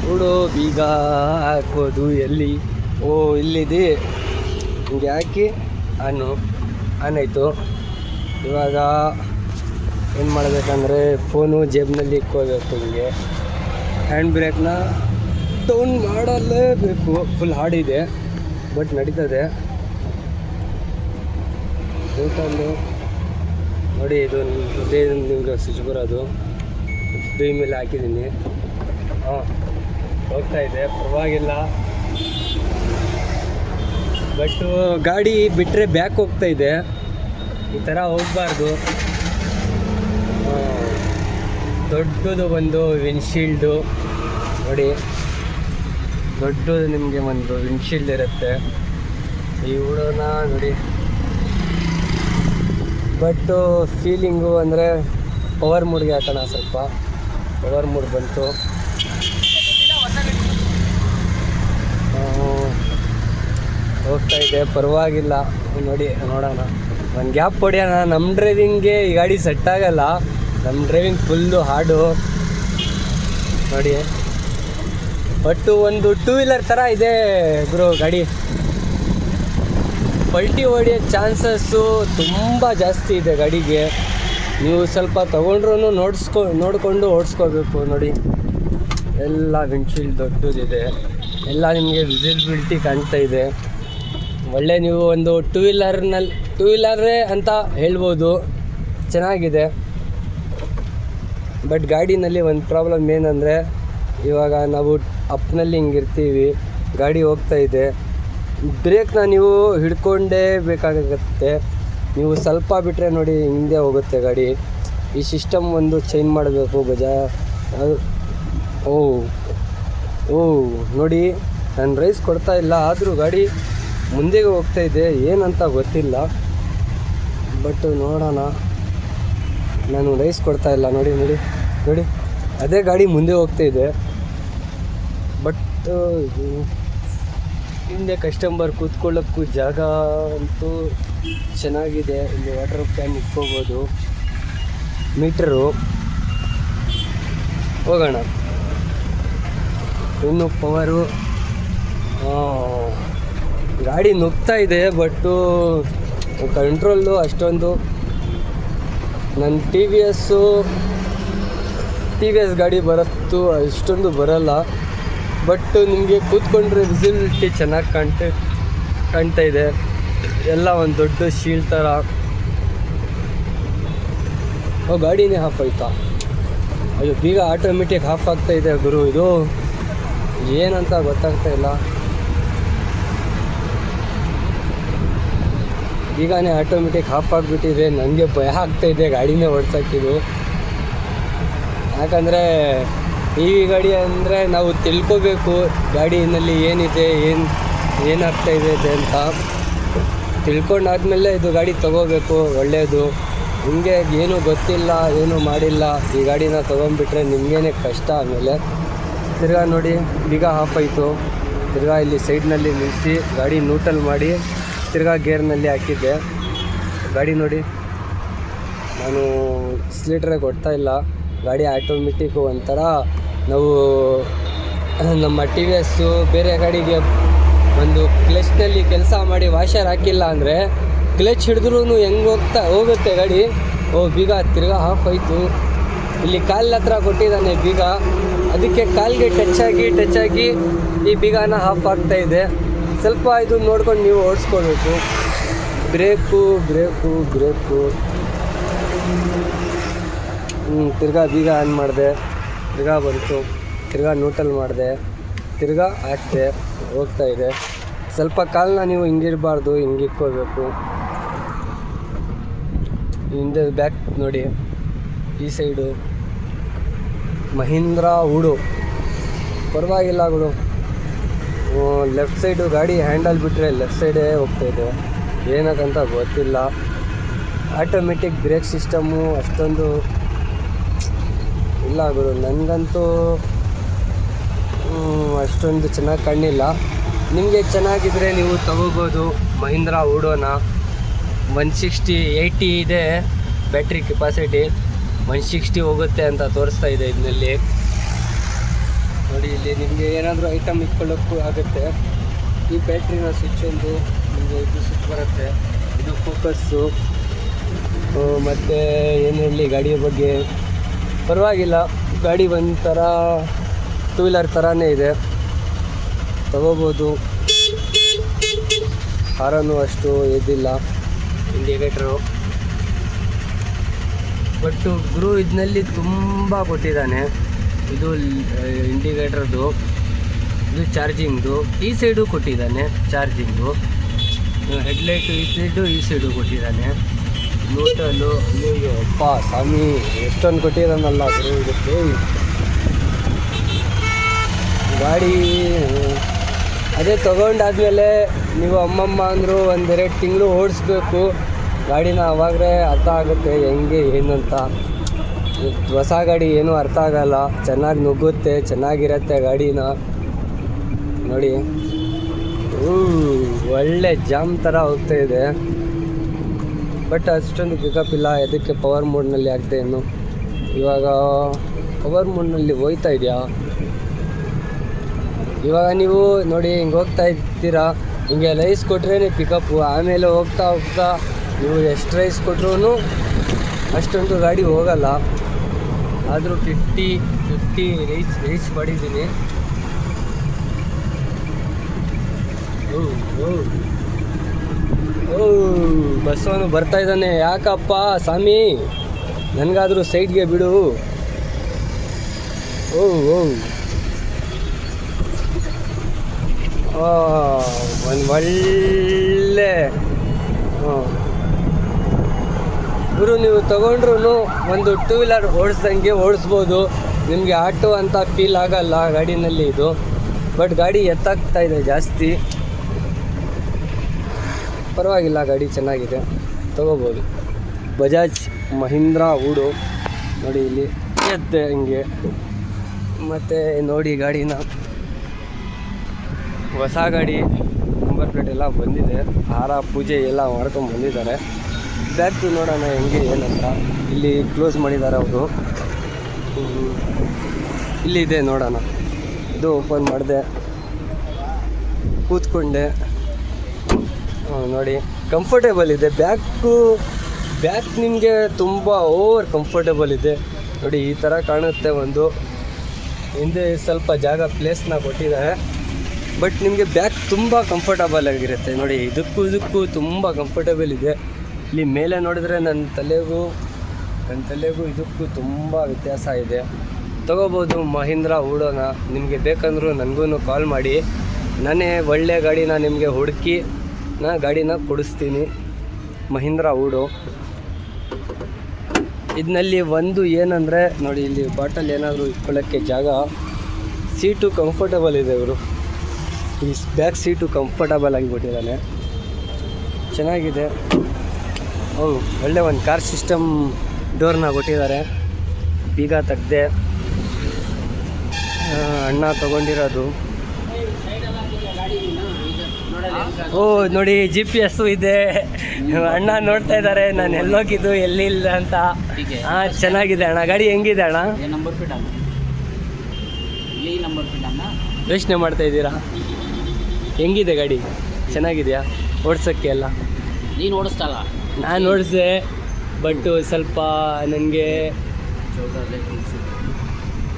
ನೋಡು ಬೀಗ ಹಾಕೋದು ಎಲ್ಲಿ? ಓ ಇಲ್ಲಿದೆ, ಹಿಂಗೆ ಹಾಕಿ ಆನಾಯಿತು. ಇವಾಗ ಏನು ಮಾಡಬೇಕಂದ್ರೆ ಫೋನು ಜೇಬ್ನಲ್ಲಿ ಇಕ್ಕೋಬೇಕು. ಹಿಂಗೆ ಹ್ಯಾಂಡ್ ಬ್ರೇಕ್ನ ಡೌನ್ ಮಾಡಲೇಬೇಕು. ಫುಲ್ ಹಾರ್ಡಿದೆ ಬಟ್ ನಡೀತದೆ. ಟೋಟಲ್ಲು ನೋಡಿ, ಇದು ಇದೇ ನಿಮಗೆ ಸ್ವಿಚ್ ಬರೋದು. ಬೈ ಮೇಲೆ ಹಾಕಿದ್ದೀನಿ. ಹೋಗ್ತಾ ಇದೆ, ಪರವಾಗಿಲ್ಲ. ಬಟ್ಟು ಗಾಡಿ ಬಿಟ್ಟರೆ ಬ್ಯಾಕ್ ಹೋಗ್ತಾ ಇದೆ. ಈ ಥರ ಹೋಗಬಾರ್ದು. ದೊಡ್ಡದು ಒಂದು ವಿಂಡ್ಶೀಲ್ಡು ನೋಡಿ, ದೊಡ್ಡದು ನಿಮಗೆ ಒಂದು ವಿಂಡ್ಶೀಲ್ಡ್ ಇರುತ್ತೆ. ಈ ಹುಡೋನ ನೋಡಿ. ಬಟ್ಟು ಫೀಲಿಂಗು ಅಂದರೆ ಪವರ್ ಮೂಡ್ಗೆ ಹಾಕೋಣ. ಸ್ವಲ್ಪ ಪವರ್ ಮೂಡ್ ಬಂತು. ಹೋಗ್ತಾ ಇದೆ, ಪರವಾಗಿಲ್ಲ. ನೋಡಿ, ನೋಡೋಣ, ಒಂದು ಗ್ಯಾಪ್ ಹೊಡೆಯೋಣ. ನಮ್ಮ ಡ್ರೈವಿಂಗ್ಗೆ ಈ ಗಾಡಿ ಸೆಟ್ ಆಗಲ್ಲ. ನಮ್ಮ ಡ್ರೈವಿಂಗ್ ಫುಲ್ಲು ಹಾರ್ಡು ನೋಡಿ. ಬಟ್ಟು ಒಂದು 2 ವೀಲರ್ ಥರ ಇದೆ ಗುರು ಗಾಡಿ. ಪಲ್ಟಿ ಹೊಡೆಯೋ ಚಾನ್ಸಸ್ಸು ತುಂಬ ಜಾಸ್ತಿ ಇದೆ ಗಾಡಿಗೆ. ನೀವು ಸ್ವಲ್ಪ ತೊಗೊಂಡ್ರೂ ನೋಡಿಕೊಂಡು ಓಡಿಸ್ಕೋಬೇಕು. ನೋಡಿ, ಎಲ್ಲ ವಿಂಡ್ಶೀಲ್ಡ್ ದೊಡ್ಡದಿದೆ, ಎಲ್ಲ ನಿಮಗೆ ವಿಸಿಬಿಲಿಟಿ ಕಾಣ್ತಾ ಇದೆ. ಒಳ್ಳೆ ನೀವು ಒಂದು 2 ವೀಲರೇ ಅಂತ ಹೇಳ್ಬೋದು. ಚೆನ್ನಾಗಿದೆ. ಬಟ್ ಗಾಡಿನಲ್ಲಿ ಒಂದು ಪ್ರಾಬ್ಲಮ್ ಏನಂದರೆ, ಇವಾಗ ನಾವು ಅಪ್ನಲ್ಲಿ ಹಿಂಗಿರ್ತೀವಿ, ಗಾಡಿ ಹೋಗ್ತಾ ಇದೆ, ಬ್ರೇಕ್ನ ನೀವು ಹಿಡ್ಕೊಂಡೇ ಬೇಕಾಗುತ್ತೆ. ನೀವು ಸ್ವಲ್ಪ ಬಿಟ್ಟರೆ ನೋಡಿ ಹಿಂದೆ ಹೋಗುತ್ತೆ ಗಾಡಿ. ಈ ಸಿಸ್ಟಮ್ ಒಂದು ಚೇಂಜ್ ಮಾಡಬೇಕು. ಓ ನೋಡಿ, ನಾನು ರೈಸ್ ಕೊಡ್ತಾ ಇಲ್ಲ, ಆದರೂ ಗಾಡಿ ಮುಂದೆಗೆ ಹೋಗ್ತಾ ಇದೆ. ಏನಂತ ಗೊತ್ತಿಲ್ಲ, ಬಟ್ ನೋಡೋಣ. ನಾನು ರೈಸ್ ಕೊಡ್ತಾ ಇಲ್ಲ, ನೋಡಿ ನೋಡಿ ನೋಡಿ, ಅದೇ ಗಾಡಿ ಮುಂದೆ ಹೋಗ್ತಾ ಇದೆ. ಬಟ್ ಹಿಂದೆ ಕಸ್ಟಮರ್ ಕೂತ್ಕೊಳ್ಳೋಕ್ಕೂ ಜಾಗ ಅಂತೂ ಚೆನ್ನಾಗಿದೆ. ಇಲ್ಲಿ ವಾಟರ್ ಕ್ಯಾನ್ ಇಟ್ಕೋಬೋದು. ಮೀಟರು ಹೋಗೋಣ. ಇನ್ನು ಪವರು ಗಾಡಿ ನುಗ್ತಾ ಇದೆ, ಬಟ್ಟು ಕಂಟ್ರೋಲು ಅಷ್ಟೊಂದು. ನನ್ನ ಟಿ ವಿ ಎಸ್ ಗಾಡಿ ಬರುತ್ತೋ ಅಷ್ಟೊಂದು ಬರಲ್ಲ. ಬಟ್ ನಿಮಗೆ ಕೂತ್ಕೊಂಡ್ರೆ ವಿಸಿಬಿಲಿಟಿ ಚೆನ್ನಾಗಿ ಕಾಣ್ತಾ ಇದೆ. ಎಲ್ಲ ಒಂದು ದೊಡ್ಡ ಶೀಲ್ಡ್ ಥರ. ಗಾಡಿನೇ ಆಫ್ ಆಯ್ತಾ? ಅಯ್ಯೋ, ಬೀಗ ಆಟೋಮೆಟಿಕ್ ಆಫ್ ಆಗ್ತಾ ಇದೆ ಗುರು. ಇದು ಏನಂತ ಗೊತ್ತಾಗ್ತಾ ಇಲ್ಲ. ಈಗನೇ ಆಟೋಮೆಟಿಕ್ ಆಫ್ ಆಗಿಬಿಟ್ಟಿದೆ. ನನಗೆ ಭಯ ಆಗ್ತಾಯಿದೆ ಗಾಡಿನೇ ಓಡಿಸೋಕ್ಕಿದು. ಯಾಕಂದರೆ ಈ ಗಾಡಿ ಅಂದರೆ ನಾವು ತಿಳ್ಕೋಬೇಕು ಗಾಡಿಯಲ್ಲಿ ಏನಿದೆ, ಏನಾಗ್ತಾಯಿದೆ ಅಂತ ತಿಳ್ಕೊಂಡಾದ್ಮೇಲೆ ಇದು ಗಾಡಿ ತೊಗೋಬೇಕು. ಒಳ್ಳೆಯದು. ನಿಮಗೆ ಏನೂ ಗೊತ್ತಿಲ್ಲ, ಏನೂ ಮಾಡಿಲ್ಲ, ಈ ಗಾಡಿನ ತೊಗೊಂಡ್ಬಿಟ್ರೆ ನಿಮಗೇನೆ ಕಷ್ಟ. ಆಮೇಲೆ ತಿರ್ಗಾ ನೋಡಿ, ಬೀಗ ಆಫ್ ಆಯಿತು. ತಿರ್ಗಾ ಇಲ್ಲಿ ಸೈಡ್ನಲ್ಲಿ ನಿಲ್ಲಿಸಿ ಗಾಡಿ ನ್ಯೂಟ್ರಲ್ ಮಾಡಿ ತಿರ್ಗಾ ಗೇರ್ನಲ್ಲಿ ಹಾಕಿದ್ದೆ. ಗಾಡಿ ನೋಡಿ, ನಾನು ಸ್ಲೀಟ್ರೇ ಕೊಡ್ತಾ ಇಲ್ಲ. ಗಾಡಿ ಆಟೋಮೆಟಿಕ್ಕು ಒಂಥರ ನಾವು ನಮ್ಮ ಟಿ ವಿ ಎಸ್ಸು ಬೇರೆ ಗಾಡಿಗೆ ಒಂದು ಕ್ಲಚ್ನಲ್ಲಿ ಕೆಲಸ ಮಾಡಿ ವಾಷರ್ ಹಾಕಿಲ್ಲ ಅಂದರೆ ಕ್ಲಚ್ ಹಿಡಿದ್ರೂ ಹೆಂಗೆ ಹೋಗುತ್ತೆ ಗಾಡಿ. ಬೀಗ ತಿರ್ಗಾ ಆಫ್ ಆಯಿತು. ಇಲ್ಲಿ ಕಾಲಿನ ಹತ್ರ ಕೊಟ್ಟಿದ್ದಾನೆ ಬೀಗ, ಅದಕ್ಕೆ ಕಾಲಿಗೆ ಟಚ್ ಆಗಿ ಈ ಬೀಗನ ಆಫ್ ಆಗ್ತಾಯಿದೆ. ಸ್ವಲ್ಪ ಇದು ನೋಡ್ಕೊಂಡು ನೀವು ಓಡಿಸ್ಕೋಬೇಕು. ಬ್ರೇಕು ತಿರ್ಗಾ ಬೀಗ ಆನ್ ಮಾಡಿದೆ, ತಿರ್ಗಾ ಬಂತು, ತಿರ್ಗಾ ನ್ಯೂಟ್ರಲ್ ಮಾಡಿದೆ, ತಿರ್ಗಾ ಹಾಕಿದೆ, ಹೋಗ್ತಾ ಇದೆ. ಸ್ವಲ್ಪ ಕಾಲನ್ನ ನೀವು ಹಿಂಗಿರಬಾರ್ದು, ಹಿಂಗಿಕ್ಕೋಬೇಕು. ಹಿಂದೆ ಬ್ಯಾಕ್ ನೋಡಿ, ಈ ಸೈಡು ಮಹೀಂದ್ರ ಉಡು ಪರವಾಗಿಲ್ಲ ಗುರು. ಲೆಫ್ಟ್ ಸೈಡು ಗಾಡಿ ಹ್ಯಾಂಡಲ್ ಬಿಟ್ಟರೆ ಲೆಫ್ಟ್ ಸೈಡೇ ಹೋಗ್ತಾಯಿದೆ. ಏನಕ್ಕಂತ ಗೊತ್ತಿಲ್ಲ. ಆಟೋಮೆಟಿಕ್ ಬ್ರೇಕ್ ಸಿಸ್ಟಮ್ಮು ಅಷ್ಟೊಂದು ಇಲ್ಲ ಗುರು. ನನಗಂತೂ ಅಷ್ಟೊಂದು ಚೆನ್ನಾಗಿ ಕಾಣಲಿಲ್ಲ. ನಿಮಗೆ ಚೆನ್ನಾಗಿದ್ದರೆ ನೀವು ತಗೋಬೋದು ಮಹೀಂದ್ರ ಉಡೋನ. 160-80 ಇದೆ ಬ್ಯಾಟ್ರಿ ಕೆಪಾಸಿಟಿ. 160 ಹೋಗುತ್ತೆ ಅಂತ ತೋರಿಸ್ತಾ ಇದೆ ಇದರಲ್ಲಿ. ನೋಡಿ ಇಲ್ಲಿ ನಿಮಗೆ ಏನಾದರೂ ಐಟಮ್ ಇಟ್ಕೊಳ್ಳೋಕ್ಕೂ ಆಗುತ್ತೆ. ಈ ಬ್ಯಾಟ್ರಿನ ಸ್ವಿಚ್ ಒಂದು ನಿಮಗೆ ಇದು ಸ್ವಿಚ್ ಬರುತ್ತೆ, ಇದು ಫೋಕಸ್ಸು. ಮತ್ತು ಏನು ಹೇಳಲಿ ಗಾಡಿಯ ಬಗ್ಗೆ, ಪರವಾಗಿಲ್ಲ. ಗಾಡಿ ಒಂಥರ ಟೂ ವೀಲರ್ ಥರನೇ ಇದೆ, ತಗೋಬೋದು. ಹಾರನು ಅಷ್ಟು ಇದಿಲ್ಲ, ಇಂಡಿಕೇಟ್ರು. ಬಟ್ ಗುರು ಇದರಲ್ಲಿ ತುಂಬ ಕೊಟ್ಟಿದ್ದಾನೆ. ಇದು ಇಂಡಿಕೇಟ್ರದ್ದು, ಇದು ಚಾರ್ಜಿಂಗ್ದು. ಈ ಸೈಡು ಕೊಟ್ಟಿದ್ದಾನೆ ಚಾರ್ಜಿಂಗು. ಹೆಡ್ಲೈಟು ಈ ಸೈಡು ಕೊಟ್ಟಿದ್ದಾನೆ. ನ್ಯೂಟ್ರಲ್ಲು. ನೀವು ಅಪ್ಪ ಸ್ವಾಮಿ ಎಷ್ಟೊಂದು ಕೊಟ್ಟಿದ್ದಾನಲ್ಲ ಗುರು ಇದಕ್ಕೆ. ಗಾಡಿ ಅದೇ ತೊಗೊಂಡಾದ್ಮೇಲೆ ನೀವು ಅಮ್ಮಮ್ಮ ಅಂದರು 1-2 ತಿಂಗಳು ಓಡಿಸ್ಬೇಕು ಗಾಡಿನ, ಅವಾಗಲೇ ಅರ್ಥ ಆಗುತ್ತೆ ಹೆಂಗೆ ಏನಂತ. ಹೊಸ ಗಾಡಿ ಏನೂ ಅರ್ಥ ಆಗಲ್ಲ, ಚೆನ್ನಾಗಿ ನುಗ್ಗುತ್ತೆ, ಚೆನ್ನಾಗಿರುತ್ತೆ ಗಾಡಿನ. ನೋಡಿ ಒಳ್ಳೆ ಜಾಮ್ ಥರ ಹೋಗ್ತಾ ಇದೆ. ಬಟ್ ಅಷ್ಟೊಂದು ಪಿಕಪ್ ಇಲ್ಲ, ಅದಕ್ಕೆ ಪವರ್ ಮೋಡ್ನಲ್ಲಿ ಆಗ್ತಾ ಇನ್ನು. ಇವಾಗ ಪವರ್ ಮೋಡ್ನಲ್ಲಿ ಹೋಯ್ತಾ ಇದೆಯಾ? ಇವಾಗ ನೀವು ನೋಡಿ ಹಿಂಗೆ ಹೋಗ್ತಾ ಇರ್ತೀರಾ, ಹಿಂಗೆ ರೈಸ್ ಕೊಟ್ರೇ ಪಿಕಪ್ಪು. ಆಮೇಲೆ ಹೋಗ್ತಾ ಹೋಗ್ತಾ ನೀವು ಎಷ್ಟು ರೈಸ್ ಕೊಟ್ರೂ ಅಷ್ಟೊಂದು ಗಾಡಿ ಹೋಗಲ್ಲ. ಆದರೂ 50 ರೀಚ್ ಮಾಡಿದ್ದೀನಿ. ಬಸ್ಸವನು ಬರ್ತಾ ಇದ್ದಾನೆ. ಯಾಕಪ್ಪ ಸ್ವಾಮಿ, ನನಗಾದರೂ ಸೈಡ್ಗೆ ಬಿಡು. ಒಂದು ಒಳ್ಳೆ ಗುರು, ನೀವು ತೊಗೊಂಡ್ರು ಒಂದು ಟೂ ವೀಲರ್ ಓಡಿಸ್ದಂಗೆ ಓಡಿಸ್ಬೋದು. ನಿಮಗೆ ಆಟೋ ಅಂತ ಫೀಲ್ ಆಗಲ್ಲ ಗಾಡಿನಲ್ಲಿ ಇದು. ಬಟ್ ಗಾಡಿ ಎತ್ತಾಗ್ತಾ ಇದೆ ಜಾಸ್ತಿ. ಪರವಾಗಿಲ್ಲ, ಗಾಡಿ ಚೆನ್ನಾಗಿದೆ, ತೊಗೋಬೋದು. ಬಜಾಜ್ ಮಹೀಂದ್ರ ಊಡು ನೋಡಿ ಇಲ್ಲಿ ಎತ್ತೆ ಹಿಂಗೆ. ಮತ್ತು ನೋಡಿ ಗಾಡಿನ ಹೊಸ ಗಾಡಿ, ನಂಬರ್ ಪ್ಲೇಟ್ ಎಲ್ಲ ಬಂದಿದೆ, ಹಾರ ಪೂಜೆ ಎಲ್ಲ ಮಾಡ್ಕೊಂಡು ಬಂದಿದ್ದಾರೆ. ಬ್ಯಾಗ್ದು ನೋಡೋಣ ಹೆಂಗೆ ಏನಂತ. ಇಲ್ಲಿ ಕ್ಲೋಸ್ ಮಾಡಿದ್ದಾರೆ ಅವರು. ಇಲ್ಲಿದೆ ನೋಡೋಣ. ಇದು ಓಪನ್ ಮಾಡಿದೆ, ಕೂತ್ಕೊಂಡೆ. ನೋಡಿ ಕಂಫರ್ಟೇಬಲ್ ಇದೆ. ಬ್ಯಾಗ್ ನಿಮಗೆ ತುಂಬ ಓವರ್ ಕಂಫರ್ಟೇಬಲ್ ಇದೆ. ನೋಡಿ ಈ ಥರ ಕಾಣುತ್ತೆ. ಒಂದು ಹಿಂದೆ ಸ್ವಲ್ಪ ಜಾಗ ಪ್ಲೇಸ್ನ ಕೊಟ್ಟಿದ್ದಾರೆ. ಬಟ್ ನಿಮಗೆ ಬ್ಯಾಗ್ ತುಂಬ ಕಂಫರ್ಟಬಲ್ ಆಗಿರುತ್ತೆ. ನೋಡಿ ಇದಕ್ಕೂ ತುಂಬ ಕಂಫರ್ಟೇಬಲ್ ಇದೆ. ಇಲ್ಲಿ ಮೇಲೆ ನೋಡಿದ್ರೆ ನನ್ನ ತಲೆಗೂ ಇದಕ್ಕೂ ತುಂಬ ವ್ಯತ್ಯಾಸ ಇದೆ. ತೊಗೋಬೋದು ಮಹೀಂದ್ರ ಊಡೋನ. ನಿಮಗೆ ಬೇಕಂದ್ರೂ ನನಗೂ ಕಾಲ್ ಮಾಡಿ, ನಾನೇ ಒಳ್ಳೆ ಗಾಡಿನ ನಿಮಗೆ ಹುಡುಕಿ ಗಾಡಿನ ಕೊಡಿಸ್ತೀನಿ. ಮಹೀಂದ್ರ ಊಡು. ಇದರಲ್ಲಿ ಒಂದು ಏನಂದರೆ ನೋಡಿ, ಇಲ್ಲಿ ಬಾಟಲ್ ಏನಾದರೂ ಇಟ್ಕೊಳ್ಳೋಕ್ಕೆ ಜಾಗ, ಸೀಟು ಕಂಫರ್ಟಬಲ್ ಇದೆ. ಇವರು ಈ ಬ್ಯಾಕ್ ಸೀಟು ಕಂಫರ್ಟಬಲ್ ಆಗಿಬಿಟ್ಟಿದ್ದಾನೆ, ಚೆನ್ನಾಗಿದೆ. ಒಳ್ಳೆ ಒಂದು ಕಾರ್ ಸಿಸ್ಟಮ್ ಡೋರ್ನ ಕೊಟ್ಟಿದ್ದಾರೆ. ಬೀಗ ತೆಗ್ದೆ, ಅಣ್ಣ ತೊಗೊಂಡಿರೋದು. ನೋಡಿ GPS ಇದೆ. ಅಣ್ಣ ನೋಡ್ತಾ ಇದ್ದಾರೆ ನಾನು ಎಲ್ಲೋಗಿದ್ದು ಎಲ್ಲಿಲ್ಲ ಅಂತ. ಚೆನ್ನಾಗಿದೆ ಅಣ್ಣ. ಗಾಡಿ ಹೆಂಗಿದೆ ಅಣ್ಣ? ಯೋಚನೆ ಮಾಡ್ತಾ ಇದ್ದೀರಾ? ಹೆಂಗಿದೆ ಗಾಡಿ? ಚೆನ್ನಾಗಿದೆಯಾ ಓಡಿಸೋಕ್ಕೆ ಎಲ್ಲ? ನೀನು ಓಡಿಸ್ತಲ್ಲ, ನಾನು ಓಡಿಸಿದೆ. ಬಟ್ ಸ್ವಲ್ಪ ನನಗೆ